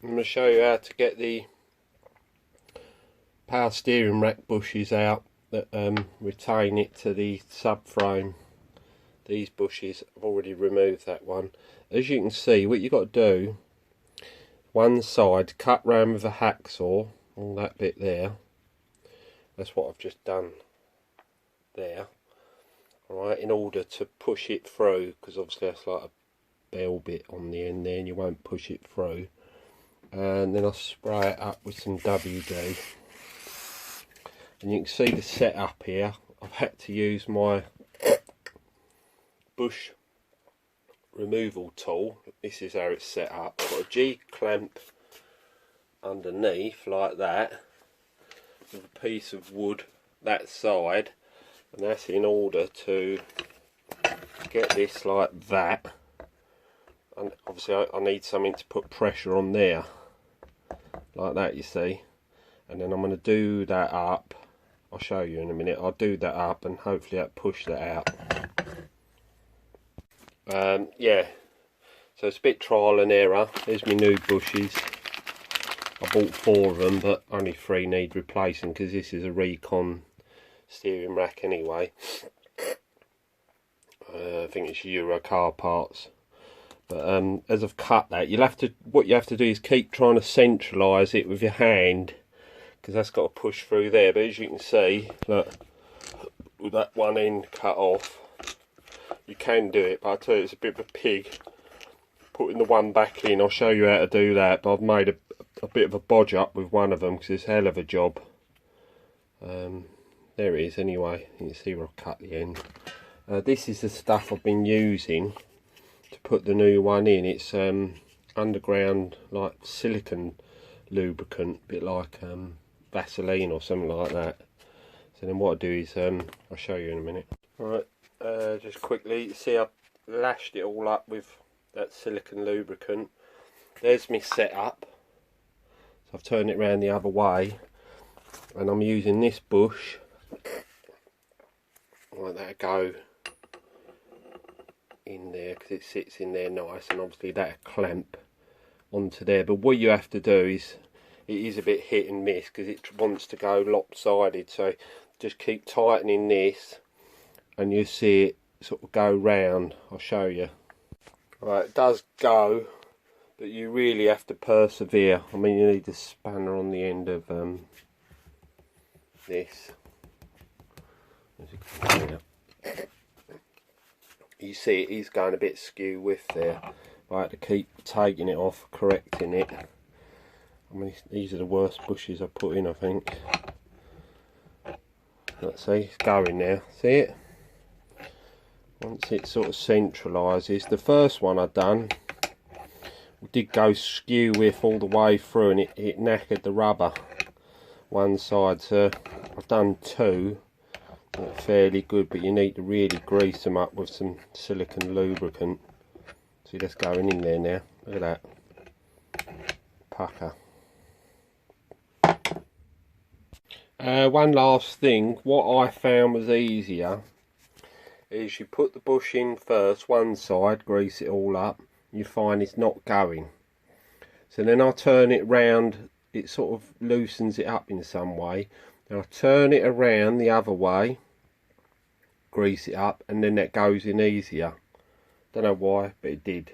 I'm going to show you how to get the power steering rack bushes out that retain it to the subframe. These bushes, I've already removed that one. As you can see, what you've got to do, one side, cut round with a hacksaw, all that bit there. That's what I've just done there. Alright, in order to push it through, because obviously that's like a bell bit on the end there and you won't push it through. And then I'll spray it up with some WD. And you can see the setup here. I've had to use my bush removal tool. This is how it's set up. I've got a G-clamp underneath like that with a piece of wood that side, and that's in order to get this like that. And obviously I need something to put pressure on there like that, you see. And then I'm going to do that up. I'll show you in a minute. I'll do that up and hopefully that'll push that out. Yeah, so it's a bit trial and error. There's my new bushes. I bought 4 of them, but only 3 need replacing because this is a Recon steering rack anyway. I think it's Euro car parts. But as I've cut that, what you have to do is keep trying to centralise it with your hand, because that's got to push through there. But as you can see, look, with that one end cut off, you can do it, but I tell you, it's a bit of a pig putting the one back in. I'll show you how to do that, but I've made a bit of a bodge up with one of them because it's a hell of a job. There it is anyway. You can see where I've cut the end. This is the stuff I've been using to put the new one in. It's underground, like silicon lubricant, a bit like Vaseline or something like that. So then what I do is I'll show you in a minute. Alright, just quickly, you see I've lashed it all up with that silicon lubricant. There's my setup. So I've turned it around the other way, and I'm using this bush. Let that go in there because it sits in there nice, and obviously that clamp onto there. But what you have to do is, it is a bit hit and miss because it wants to go lopsided, so just keep tightening this and you see it sort of go round. I'll show you. Right, it does go, but you really have to persevere. I mean, you need a spanner on the end of this. You see it is going a bit skew with there. I had to keep taking it off, correcting it. I mean, these are the worst bushes I've put in, I think. Let's see, it's going now. See it? Once it sort of centralises. The first one I've done did go skew with all the way through, and it knackered the rubber one side. So I've done 2. They're fairly good, but you need to really grease them up with some silicone lubricant. See, that's going in there now. Look at that. Pucker. One last thing, what I found was easier is you put the bush in first, one side, grease it all up, you find it's not going. So then I turn it round, it sort of loosens it up in some way. Then I turn it around the other way, grease it up, and then that goes in easier. Don't know why, but it did.